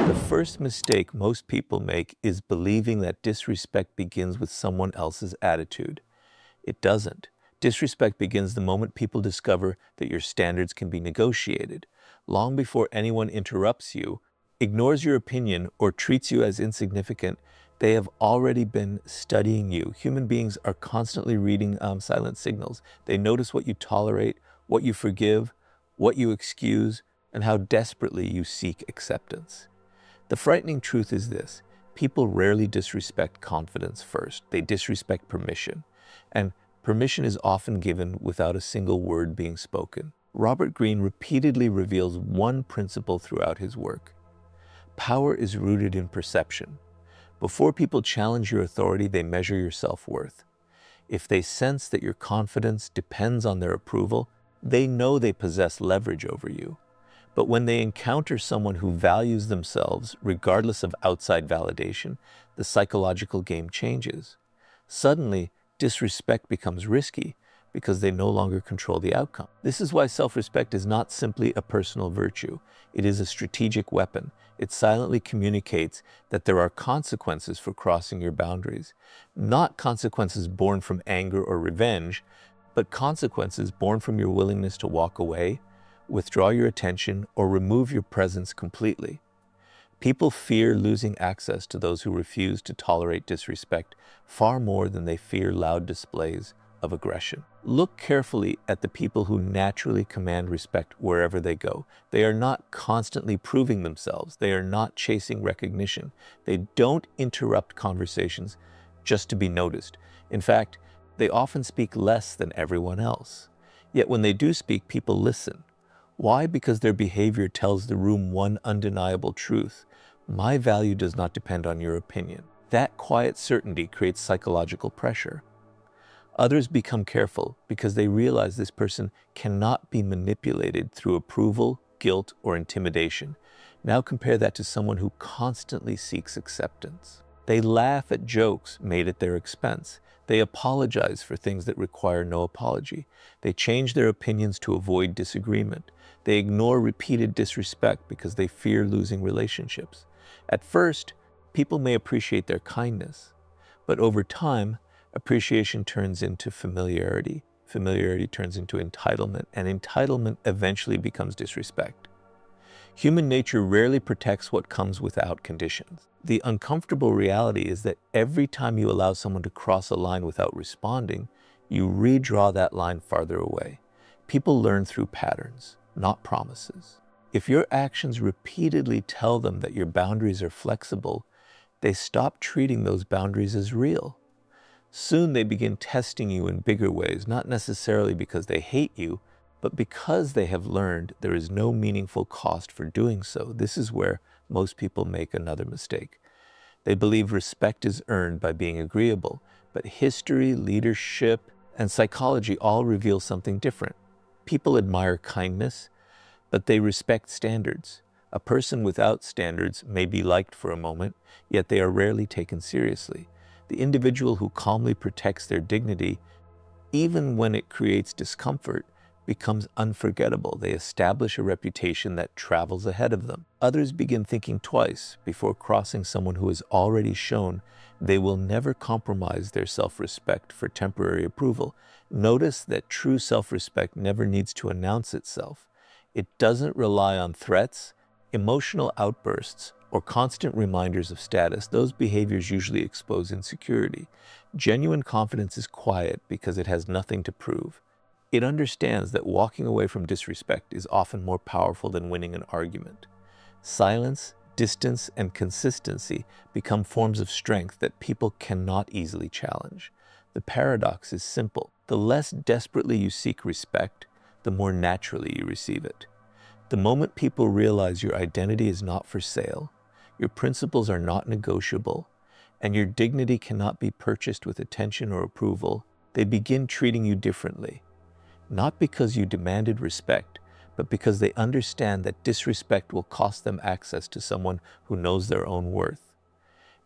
The first mistake most people make is believing that disrespect begins with someone else's attitude. It doesn't. Disrespect begins the moment people discover that your standards can be negotiated. Long before anyone interrupts you, ignores your opinion, or treats you as insignificant, they have already been studying you. Human beings are constantly reading silent signals. They notice what you tolerate, what you forgive, what you excuse, and how desperately you seek acceptance. The frightening truth is this: people rarely disrespect confidence first. They disrespect permission. And permission is often given without a single word being spoken. Robert Greene repeatedly reveals one principle throughout his work. Power is rooted in perception. Before people challenge your authority, they measure your self-worth. If they sense that your confidence depends on their approval, they know they possess leverage over you. But when they encounter someone who values themselves, regardless of outside validation, the psychological game changes. Suddenly, disrespect becomes risky because they no longer control the outcome. This is why self-respect is not simply a personal virtue. It is a strategic weapon. It silently communicates that there are consequences for crossing your boundaries. Not consequences born from anger or revenge, but consequences born from your willingness to walk away, withdraw your attention, or remove your presence completely. People fear losing access to those who refuse to tolerate disrespect far more than they fear loud displays of aggression. Look carefully at the people who naturally command respect wherever they go. They are not constantly proving themselves. They are not chasing recognition. They don't interrupt conversations just to be noticed. In fact, they often speak less than everyone else. Yet when they do speak, people listen. Why? Because their behavior tells the room one undeniable truth: my value does not depend on your opinion. That quiet certainty creates psychological pressure. Others become careful because they realize this person cannot be manipulated through approval, guilt, or intimidation. Now compare that to someone who constantly seeks acceptance. They laugh at jokes made at their expense. They apologize for things that require no apology. They change their opinions to avoid disagreement. They ignore repeated disrespect because they fear losing relationships. At first, people may appreciate their kindness, but over time, appreciation turns into familiarity. Familiarity turns into entitlement, and entitlement eventually becomes disrespect. Human nature rarely protects what comes without conditions. The uncomfortable reality is that every time you allow someone to cross a line without responding, you redraw that line farther away. People learn through patterns, not promises. If your actions repeatedly tell them that your boundaries are flexible, they stop treating those boundaries as real. Soon they begin testing you in bigger ways, not necessarily because they hate you, but because they have learned there is no meaningful cost for doing so. This is where most people make another mistake. They believe respect is earned by being agreeable, but history, leadership, and psychology all reveal something different. People admire kindness, but they respect standards. A person without standards may be liked for a moment, yet they are rarely taken seriously. The individual who calmly protects their dignity, even when it creates discomfort, becomes unforgettable. They establish a reputation that travels ahead of them. Others begin thinking twice before crossing someone who has already shown they will never compromise their self-respect for temporary approval. Notice that true self-respect never needs to announce itself. It doesn't rely on threats, emotional outbursts, or constant reminders of status. Those behaviors usually expose insecurity. Genuine confidence is quiet because it has nothing to prove. It understands that walking away from disrespect is often more powerful than winning an argument. Silence, distance, and consistency become forms of strength that people cannot easily challenge. The paradox is simple. The less desperately you seek respect, the more naturally you receive it. The moment people realize your identity is not for sale, your principles are not negotiable, and your dignity cannot be purchased with attention or approval, they begin treating you differently. Not because you demanded respect, but because they understand that disrespect will cost them access to someone who knows their own worth.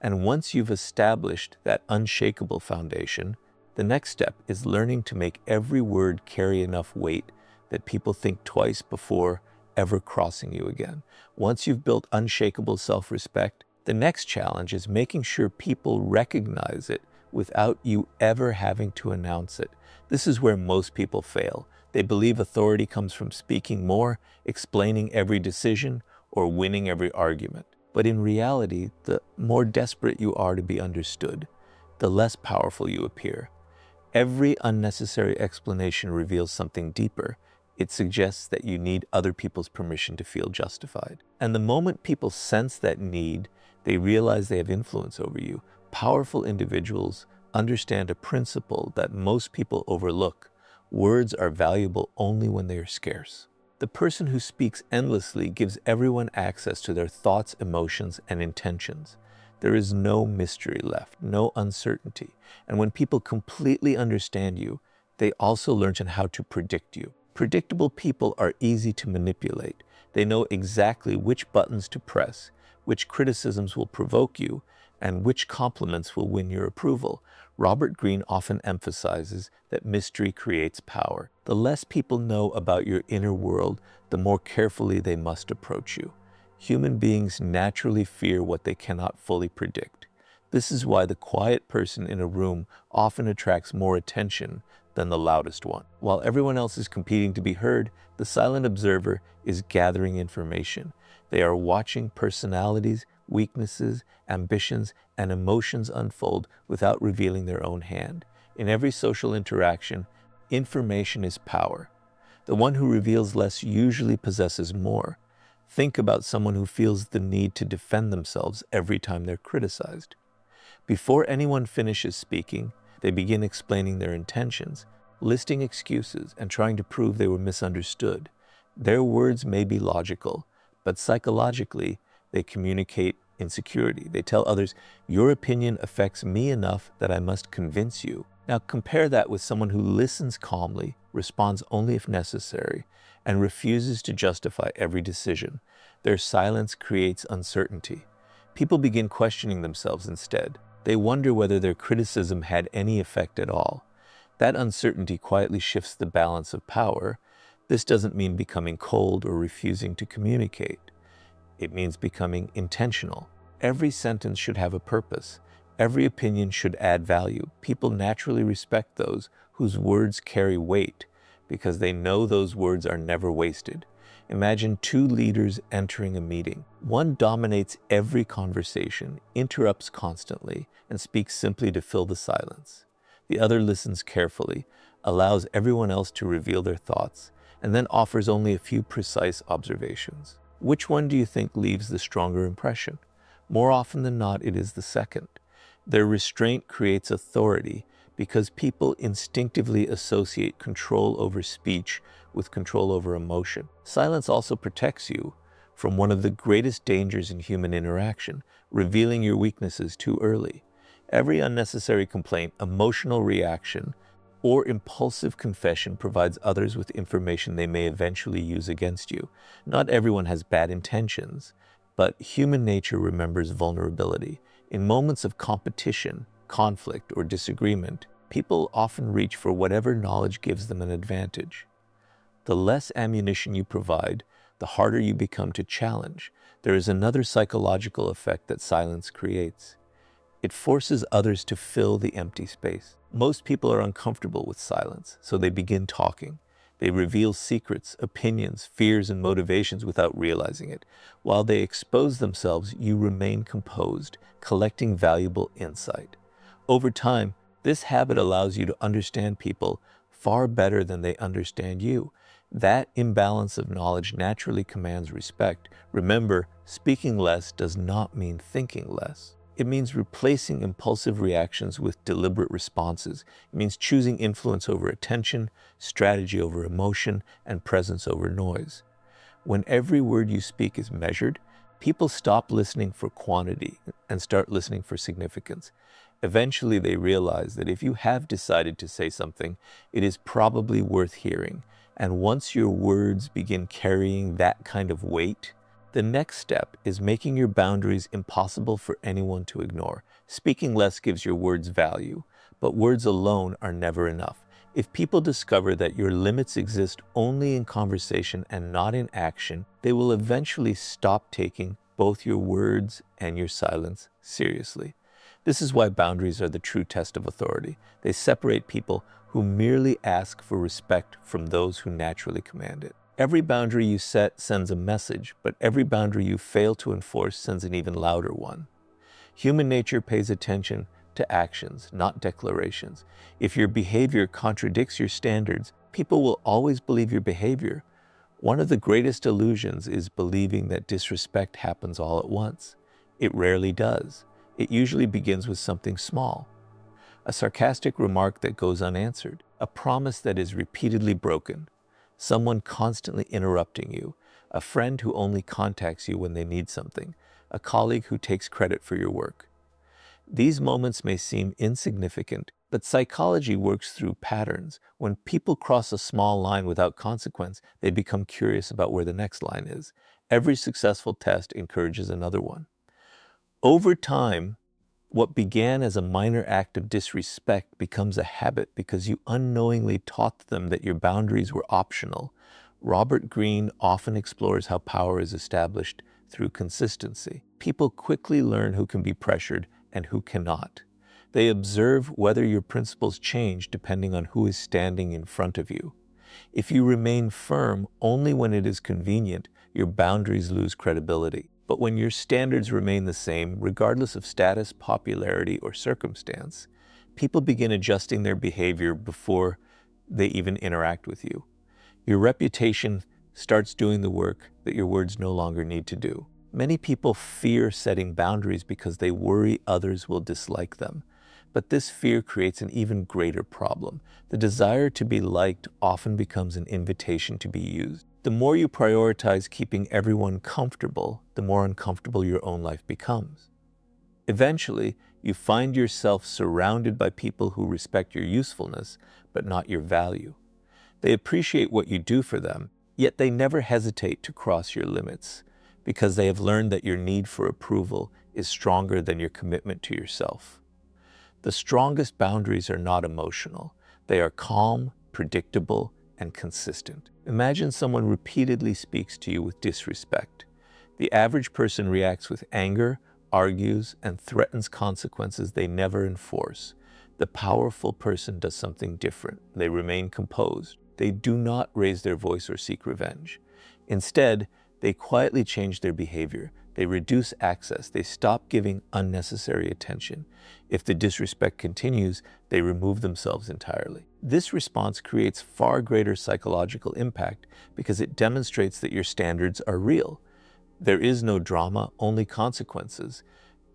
And once you've established that unshakable foundation, the next step is learning to make every word carry enough weight that people think twice before ever crossing you again. Once you've built unshakable self-respect, the next challenge is making sure people recognize it without you ever having to announce it. This is where most people fail. They believe authority comes from speaking more, explaining every decision, or winning every argument. But in reality, the more desperate you are to be understood, the less powerful you appear. Every unnecessary explanation reveals something deeper. It suggests that you need other people's permission to feel justified. And the moment people sense that need, they realize they have influence over you. Powerful individuals understand a principle that most people overlook. Words are valuable only when they are scarce. The person who speaks endlessly gives everyone access to their thoughts, emotions, and intentions. There is no mystery left, no uncertainty. And when people completely understand you, they also learn how to predict you. Predictable people are easy to manipulate. They know exactly which buttons to press, which criticisms will provoke you, and which compliments will win your approval. Robert Greene often emphasizes that mystery creates power. The less people know about your inner world, the more carefully they must approach you. Human beings naturally fear what they cannot fully predict. This is why the quiet person in a room often attracts more attention than the loudest one. While everyone else is competing to be heard, the silent observer is gathering information. They are watching personalities, weaknesses, ambitions, and emotions unfold without revealing their own hand. In every social interaction, information is power. The one who reveals less usually possesses more. Think about someone who feels the need to defend themselves every time they're criticized. Before anyone finishes speaking, they begin explaining their intentions, listing excuses, and trying to prove they were misunderstood. Their words may be logical, but psychologically, they communicate insecurity. They tell others, your opinion affects me enough that I must convince you. Now compare that with someone who listens calmly, responds only if necessary, and refuses to justify every decision. Their silence creates uncertainty. People begin questioning themselves instead. They wonder whether their criticism had any effect at all. That uncertainty quietly shifts the balance of power. This doesn't mean becoming cold or refusing to communicate. It means becoming intentional. Every sentence should have a purpose. Every opinion should add value. People naturally respect those whose words carry weight because they know those words are never wasted. Imagine two leaders entering a meeting. One dominates every conversation, interrupts constantly, and speaks simply to fill the silence. The other listens carefully, allows everyone else to reveal their thoughts, and then offers only a few precise observations. Which one do you think leaves the stronger impression? More often than not, it is the second. Their restraint creates authority because people instinctively associate control over speech with control over emotion. Silence also protects you from one of the greatest dangers in human interaction, revealing your weaknesses too early. Every unnecessary complaint, emotional reaction, or impulsive confession provides others with information they may eventually use against you. Not everyone has bad intentions, but human nature remembers vulnerability. In moments of competition, conflict, or disagreement, people often reach for whatever knowledge gives them an advantage. The less ammunition you provide, the harder you become to challenge. There is another psychological effect that silence creates. It forces others to fill the empty space. Most people are uncomfortable with silence, so they begin talking. They reveal secrets, opinions, fears, and motivations without realizing it. While they expose themselves, you remain composed, collecting valuable insight. Over time, this habit allows you to understand people far better than they understand you. That imbalance of knowledge naturally commands respect. Remember, speaking less does not mean thinking less. It means replacing impulsive reactions with deliberate responses. It means choosing influence over attention, strategy over emotion, and presence over noise. When every word you speak is measured, people stop listening for quantity and start listening for significance. Eventually, they realize that if you have decided to say something, it is probably worth hearing. And once your words begin carrying that kind of weight, the next step is making your boundaries impossible for anyone to ignore. Speaking less gives your words value, but words alone are never enough. If people discover that your limits exist only in conversation and not in action, they will eventually stop taking both your words and your silence seriously. This is why boundaries are the true test of authority. They separate people who merely ask for respect from those who naturally command it. Every boundary you set sends a message, but every boundary you fail to enforce sends an even louder one. Human nature pays attention to actions, not declarations. If your behavior contradicts your standards, people will always believe your behavior. One of the greatest illusions is believing that disrespect happens all at once. It rarely does. It usually begins with something small. A sarcastic remark that goes unanswered, a promise that is repeatedly broken, someone constantly interrupting you, a friend who only contacts you when they need something, a colleague who takes credit for your work. These moments may seem insignificant, but psychology works through patterns. When people cross a small line without consequence, they become curious about where the next line is. Every successful test encourages another one. Over time, what began as a minor act of disrespect becomes a habit because you unknowingly taught them that your boundaries were optional. Robert Greene often explores how power is established through consistency. People quickly learn who can be pressured and who cannot. They observe whether your principles change depending on who is standing in front of you. If you remain firm only when it is convenient, your boundaries lose credibility. But when your standards remain the same, regardless of status, popularity, or circumstance, people begin adjusting their behavior before they even interact with you. Your reputation starts doing the work that your words no longer need to do. Many people fear setting boundaries because they worry others will dislike them. But this fear creates an even greater problem. The desire to be liked often becomes an invitation to be used. The more you prioritize keeping everyone comfortable, the more uncomfortable your own life becomes. Eventually, you find yourself surrounded by people who respect your usefulness, but not your value. They appreciate what you do for them, yet they never hesitate to cross your limits, because they have learned that your need for approval is stronger than your commitment to yourself. The strongest boundaries are not emotional. They are calm, predictable, and consistent. Imagine someone repeatedly speaks to you with disrespect. The average person reacts with anger, argues, and threatens consequences they never enforce. The powerful person does something different. They remain composed. They do not raise their voice or seek revenge. Instead, they quietly change their behavior. They reduce access. They stop giving unnecessary attention. If the disrespect continues, they remove themselves entirely. This response creates far greater psychological impact because it demonstrates that your standards are real. There is no drama, only consequences.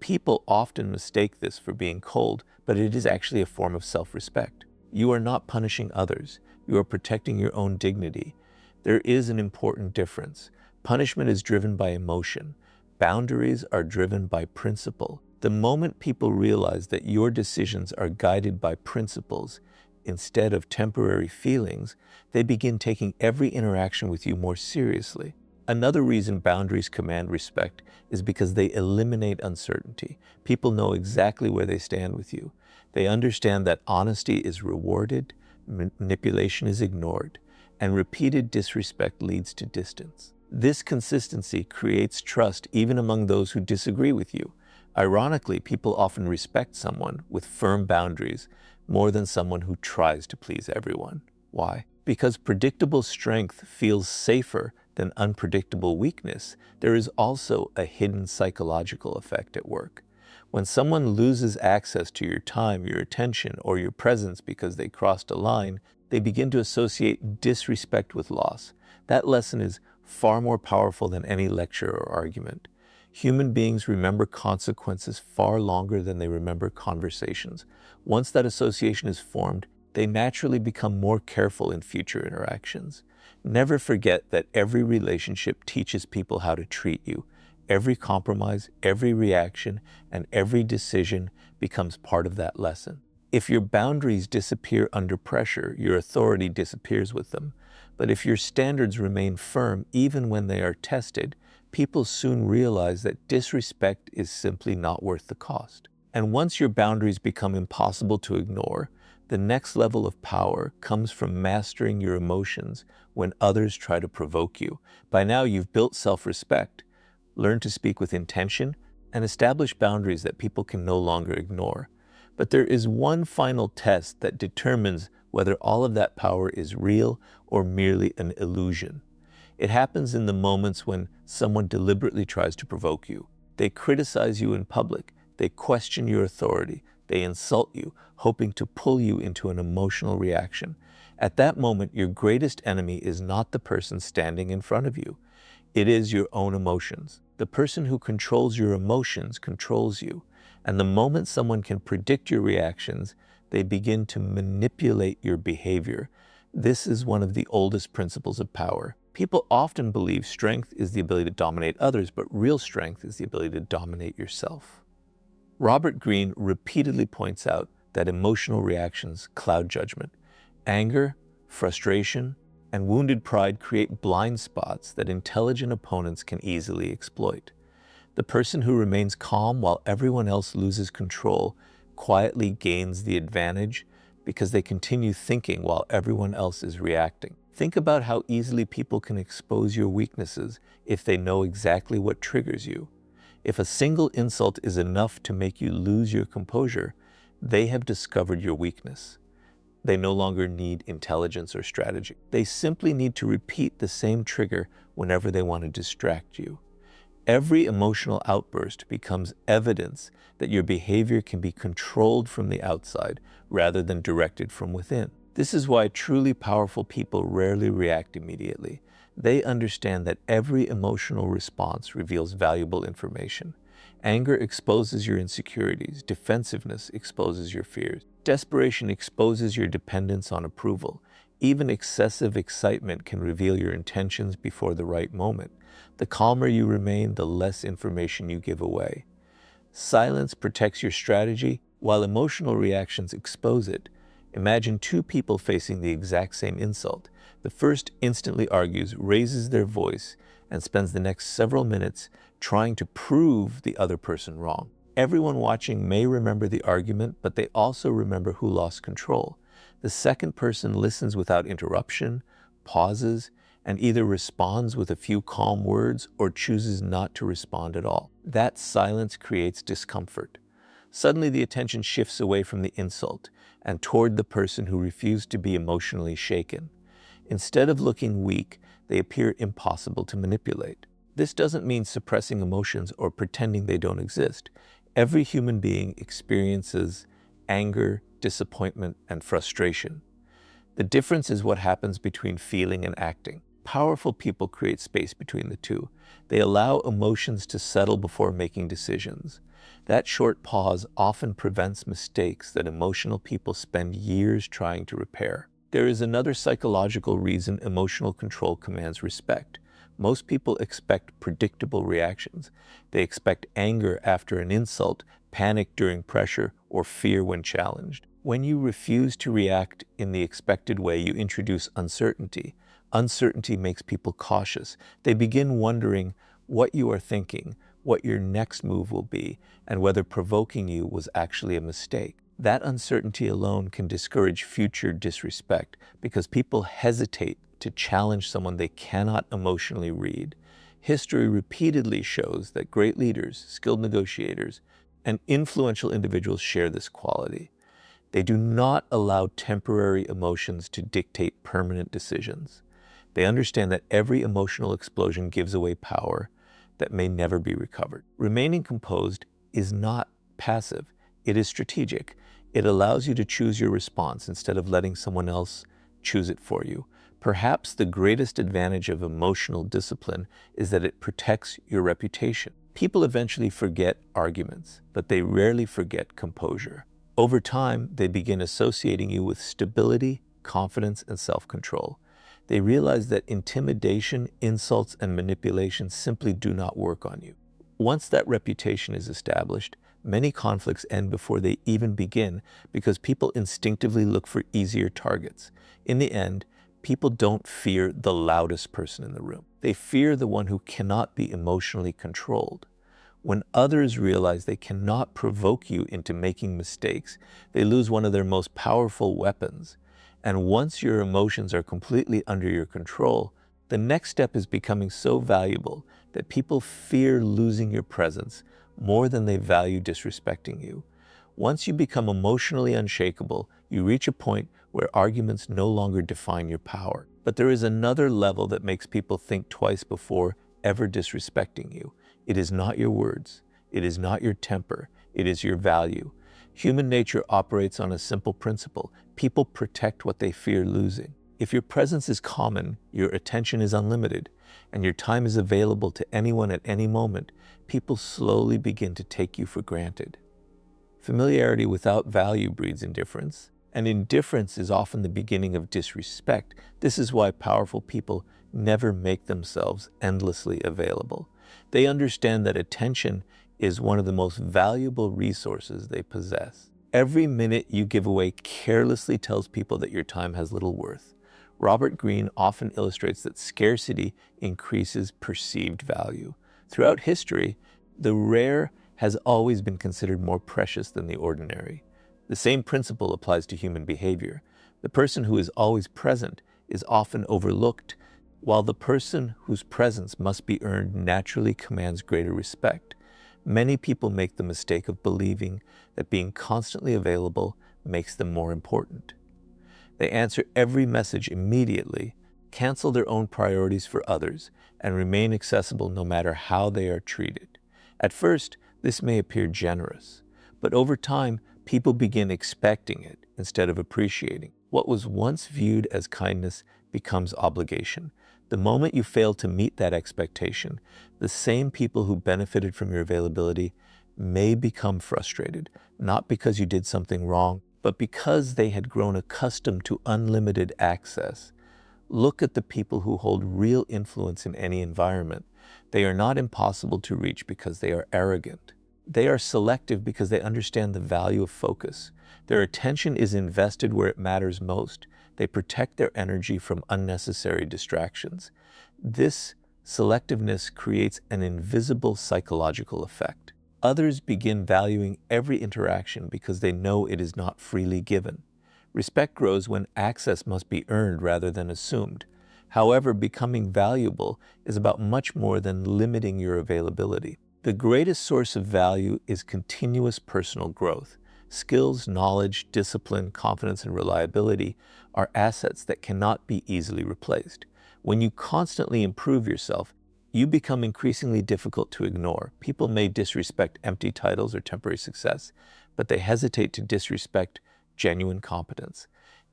People often mistake this for being cold, but it is actually a form of self-respect. You are not punishing others. You are protecting your own dignity. There is an important difference. Punishment is driven by emotion. Boundaries are driven by principle. The moment people realize that your decisions are guided by principles instead of temporary feelings, they begin taking every interaction with you more seriously. Another reason boundaries command respect is because they eliminate uncertainty. People know exactly where they stand with you. They understand that honesty is rewarded, manipulation is ignored, and repeated disrespect leads to distance. This consistency creates trust even among those who disagree with you. Ironically, people often respect someone with firm boundaries more than someone who tries to please everyone. Why? Because predictable strength feels safer than unpredictable weakness. There is also a hidden psychological effect at work. When someone loses access to your time, your attention, or your presence because they crossed a line, they begin to associate disrespect with loss. That lesson is far more powerful than any lecture or argument. Human beings remember consequences far longer than they remember conversations. Once that association is formed, they naturally become more careful in future interactions. Never forget that every relationship teaches people how to treat you. Every compromise, every reaction, and every decision becomes part of that lesson. If your boundaries disappear under pressure, your authority disappears with them. But if your standards remain firm even when they are tested, people soon realize that disrespect is simply not worth the cost. And once your boundaries become impossible to ignore, The next level of power comes from mastering your emotions when others try to provoke you. By now, you've built self-respect, learned to speak with intention, and establish boundaries that people can no longer ignore. But there is one final test that determines whether all of that power is real or merely an illusion. It happens in the moments when someone deliberately tries to provoke you. They criticize you in public, they question your authority, they insult you, hoping to pull you into an emotional reaction. At that moment, your greatest enemy is not the person standing in front of you. It is your own emotions. The person who controls your emotions controls you. And the moment someone can predict your reactions, they begin to manipulate your behavior. This is one of the oldest principles of power. People often believe strength is the ability to dominate others, but real strength is the ability to dominate yourself. Robert Greene repeatedly points out that emotional reactions cloud judgment. Anger, frustration, and wounded pride create blind spots that intelligent opponents can easily exploit. The person who remains calm while everyone else loses control quietly gains the advantage because they continue thinking while everyone else is reacting. Think about how easily people can expose your weaknesses if they know exactly what triggers you. If a single insult is enough to make you lose your composure, they have discovered your weakness. They no longer need intelligence or strategy. They simply need to repeat the same trigger whenever they want to distract you. Every emotional outburst becomes evidence that your behavior can be controlled from the outside rather than directed from within. This is why truly powerful people rarely react immediately. They understand that every emotional response reveals valuable information. Anger exposes your insecurities. Defensiveness exposes your fears. Desperation exposes your dependence on approval. Even excessive excitement can reveal your intentions before the right moment. The calmer you remain, the less information you give away. Silence protects your strategy, while emotional reactions expose it. Imagine two people facing the exact same insult. The first instantly argues, raises their voice, and spends the next several minutes trying to prove the other person wrong. Everyone watching may remember the argument, but they also remember who lost control. The second person listens without interruption, pauses, and either responds with a few calm words or chooses not to respond at all. That silence creates discomfort. Suddenly the attention shifts away from the insult and toward the person who refused to be emotionally shaken. Instead of looking weak, they appear impossible to manipulate. This doesn't mean suppressing emotions or pretending they don't exist. Every human being experiences anger, disappointment, and frustration. The difference is what happens between feeling and acting. Powerful people create space between the two. They allow emotions to settle before making decisions. That short pause often prevents mistakes that emotional people spend years trying to repair. There is another psychological reason emotional control commands respect. Most people expect predictable reactions. They expect anger after an insult, panic during pressure, or fear when challenged. When you refuse to react in the expected way, you introduce uncertainty. Uncertainty makes people cautious. They begin wondering what you are thinking, what your next move will be, and whether provoking you was actually a mistake. That uncertainty alone can discourage future disrespect because people hesitate to challenge someone they cannot emotionally read. History repeatedly shows that great leaders, skilled negotiators, and influential individuals share this quality. They do not allow temporary emotions to dictate permanent decisions. They understand that every emotional explosion gives away power that may never be recovered. Remaining composed is not passive, it is strategic. It allows you to choose your response instead of letting someone else choose it for you. Perhaps the greatest advantage of emotional discipline is that it protects your reputation. People eventually forget arguments, but they rarely forget composure. Over time, they begin associating you with stability, confidence, and self-control. They realize that intimidation, insults, and manipulation simply do not work on you. Once that reputation is established, many conflicts end before they even begin because people instinctively look for easier targets. In the end, people don't fear the loudest person in the room. They fear the one who cannot be emotionally controlled. When others realize they cannot provoke you into making mistakes, they lose one of their most powerful weapons. And once your emotions are completely under your control, the next step is becoming so valuable that people fear losing your presence more than they value disrespecting you. Once you become emotionally unshakable, you reach a point where arguments no longer define your power. But there is another level that makes people think twice before ever disrespecting you. It is not your words. It is not your temper. It is your value. Human nature operates on a simple principle. People protect what they fear losing. If your presence is common, your attention is unlimited, and your time is available to anyone at any moment, people slowly begin to take you for granted. Familiarity without value breeds indifference, and indifference is often the beginning of disrespect. This is why powerful people never make themselves endlessly available. They understand that attention is one of the most valuable resources they possess. Every minute you give away carelessly tells people that your time has little worth. Robert Greene often illustrates that scarcity increases perceived value. Throughout history, the rare has always been considered more precious than the ordinary. The same principle applies to human behavior. The person who is always present is often overlooked, while the person whose presence must be earned naturally commands greater respect. Many people make the mistake of believing that being constantly available makes them more important. They answer every message immediately, cancel their own priorities for others, and remain accessible no matter how they are treated. At first, this may appear generous, but over time, people begin expecting it instead of appreciating. What was once viewed as kindness becomes obligation. The moment you fail to meet that expectation, the same people who benefited from your availability may become frustrated, not because you did something wrong, but because they had grown accustomed to unlimited access. Look at the people who hold real influence in any environment. They are not impossible to reach because they are arrogant. They are selective because they understand the value of focus. Their attention is invested where it matters most. They protect their energy from unnecessary distractions. This selectiveness creates an invisible psychological effect. Others begin valuing every interaction because they know it is not freely given. Respect grows when access must be earned rather than assumed. However, becoming valuable is about much more than limiting your availability. The greatest source of value is continuous personal growth. Skills, knowledge, discipline, confidence, and reliability are assets that cannot be easily replaced. When you constantly improve yourself, you become increasingly difficult to ignore. People may disrespect empty titles or temporary success, but they hesitate to disrespect genuine competence.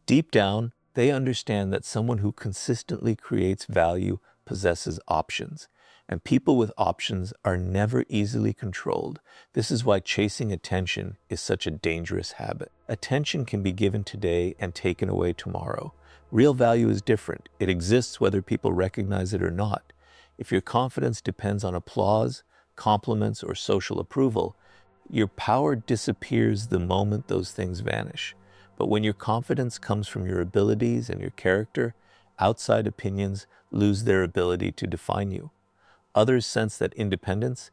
Deep down, they understand that someone who consistently creates value possesses options, and people with options are never easily controlled. This is why chasing attention is such a dangerous habit. Attention can be given today and taken away tomorrow. Real value is different. It exists whether people recognize it or not. If your confidence depends on applause, compliments, or social approval, your power disappears the moment those things vanish. But when your confidence comes from your abilities and your character, outside opinions lose their ability to define you. Others sense that independence,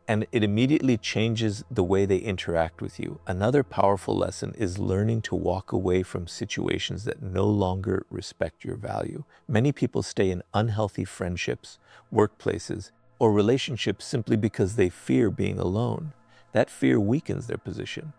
and it immediately changes the way they interact with you. Another powerful lesson is learning to walk away from situations that no longer respect your value. Many people stay in unhealthy friendships, workplaces, or relationships simply because they fear being alone. That fear weakens their position.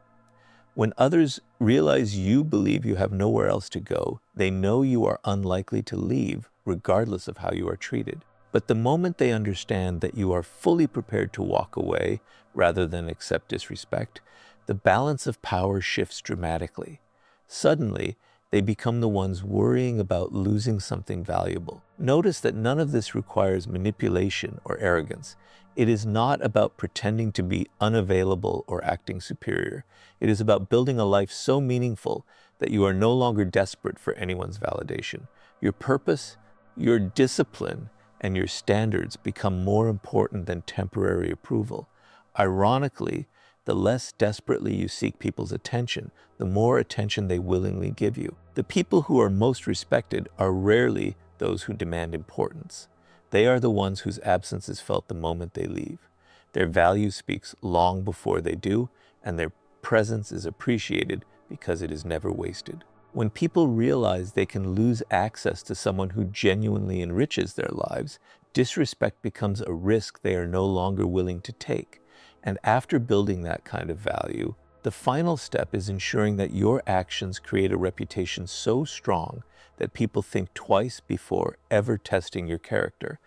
When others realize you believe you have nowhere else to go, they know you are unlikely to leave, regardless of how you are treated. But the moment they understand that you are fully prepared to walk away rather than accept disrespect, the balance of power shifts dramatically. Suddenly, they become the ones worrying about losing something valuable. Notice that none of this requires manipulation or arrogance. It is not about pretending to be unavailable or acting superior. It is about building a life so meaningful that you are no longer desperate for anyone's validation. Your purpose, your discipline, and your standards become more important than temporary approval. Ironically, the less desperately you seek people's attention, the more attention they willingly give you. The people who are most respected are rarely those who demand importance. They are the ones whose absence is felt the moment they leave. Their value speaks long before they do, and their presence is appreciated because it is never wasted. When people realize they can lose access to someone who genuinely enriches their lives, disrespect becomes a risk they are no longer willing to take. And after building that kind of value, the final step is ensuring that your actions create a reputation so strong that people think twice before ever testing your character.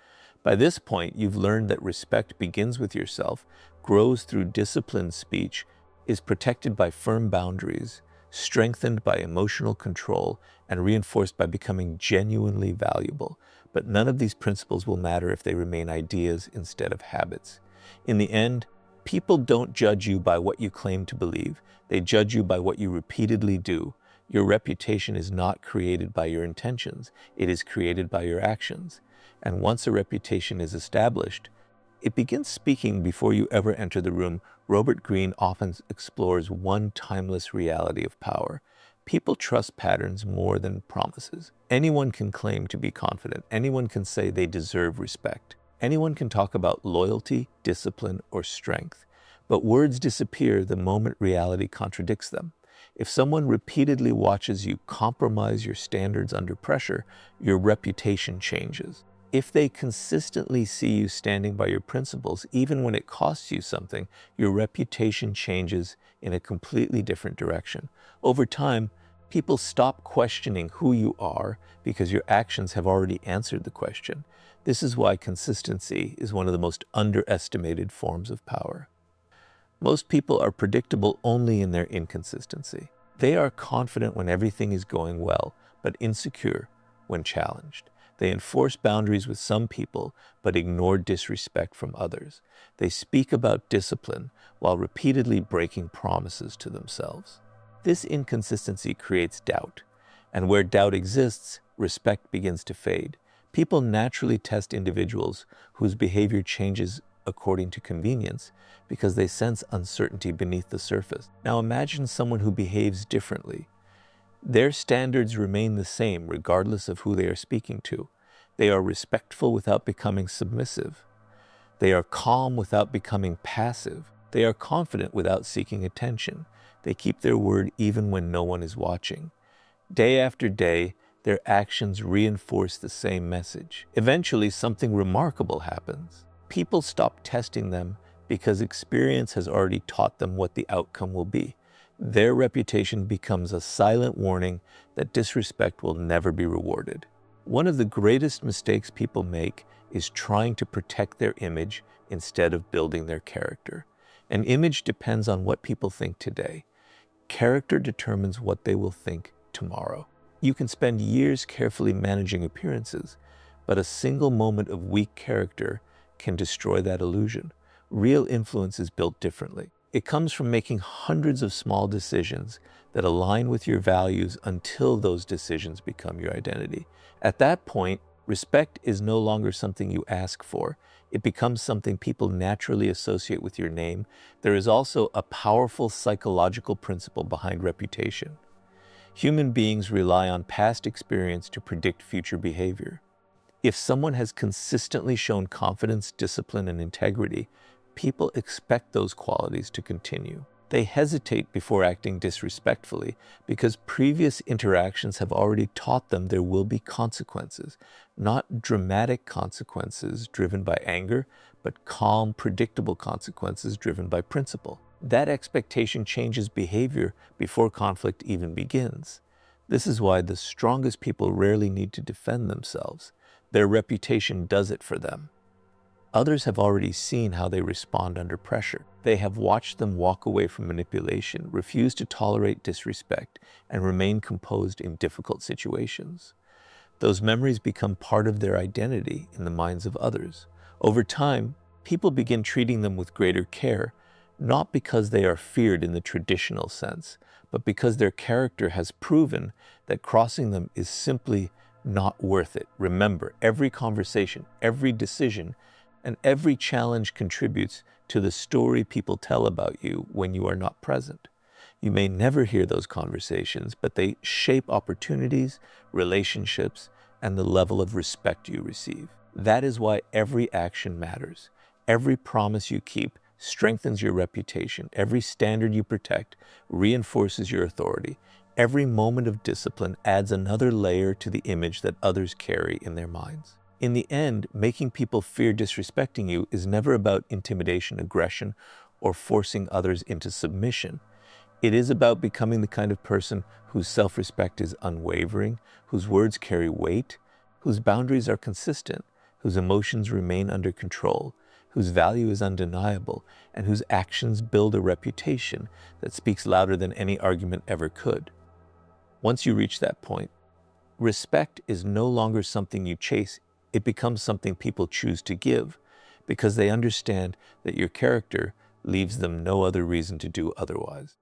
By this point, you've learned that respect begins with yourself, grows through disciplined speech, is protected by firm boundaries, strengthened by emotional control, and reinforced by becoming genuinely valuable. But none of these principles will matter if they remain ideas instead of habits. In the end, people don't judge you by what you claim to believe. They judge you by what you repeatedly do. Your reputation is not created by your intentions. It is created by your actions. And once a reputation is established, it begins speaking before you ever enter the room. Robert Greene often explores one timeless reality of power. People trust patterns more than promises. Anyone can claim to be confident. Anyone can say they deserve respect. Anyone can talk about loyalty, discipline, or strength. But words disappear the moment reality contradicts them. If someone repeatedly watches you compromise your standards under pressure, your reputation changes. If they consistently see you standing by your principles, even when it costs you something, your reputation changes in a completely different direction. Over time, people stop questioning who you are because your actions have already answered the question. This is why consistency is one of the most underestimated forms of power. Most people are predictable only in their inconsistency. They are confident when everything is going well, but insecure when challenged. They enforce boundaries with some people, but ignore disrespect from others. They speak about discipline while repeatedly breaking promises to themselves. This inconsistency creates doubt, and where doubt exists, respect begins to fade. People naturally test individuals whose behavior changes according to convenience because they sense uncertainty beneath the surface. Now imagine someone who behaves differently. Their standards remain the same regardless of who they are speaking to. They are respectful without becoming submissive. They are calm without becoming passive. They are confident without seeking attention. They keep their word even when no one is watching. Day after day, their actions reinforce the same message. Eventually, something remarkable happens. People stop testing them because experience has already taught them what the outcome will be. Their reputation becomes a silent warning that disrespect will never be rewarded. One of the greatest mistakes people make is trying to protect their image instead of building their character. An image depends on what people think today. Character determines what they will think tomorrow. You can spend years carefully managing appearances, but a single moment of weak character can destroy that illusion. Real influence is built differently. It comes from making hundreds of small decisions that align with your values until those decisions become your identity. At that point, respect is no longer something you ask for. It becomes something people naturally associate with your name. There is also a powerful psychological principle behind reputation. Human beings rely on past experience to predict future behavior. If someone has consistently shown confidence, discipline, and integrity, people expect those qualities to continue. They hesitate before acting disrespectfully because previous interactions have already taught them there will be consequences, not dramatic consequences driven by anger, but calm, predictable consequences driven by principle. That expectation changes behavior before conflict even begins. This is why the strongest people rarely need to defend themselves. Their reputation does it for them. Others have already seen how they respond under pressure. They have watched them walk away from manipulation, refuse to tolerate disrespect, and remain composed in difficult situations. Those memories become part of their identity in the minds of others. Over time, people begin treating them with greater care, not because they are feared in the traditional sense, but because their character has proven that crossing them is simply not worth it. Remember, every conversation, every decision, and every challenge contributes to the story people tell about you when you are not present. You may never hear those conversations, but they shape opportunities, relationships, and the level of respect you receive. That is why every action matters. Every promise you keep strengthens your reputation. Every standard you protect reinforces your authority. Every moment of discipline adds another layer to the image that others carry in their minds. In the end, making people fear disrespecting you is never about intimidation, aggression, or forcing others into submission. It is about becoming the kind of person whose self-respect is unwavering, whose words carry weight, whose boundaries are consistent, whose emotions remain under control, whose value is undeniable, and whose actions build a reputation that speaks louder than any argument ever could. Once you reach that point, respect is no longer something you chase. It becomes something people choose to give because they understand that your character leaves them no other reason to do otherwise.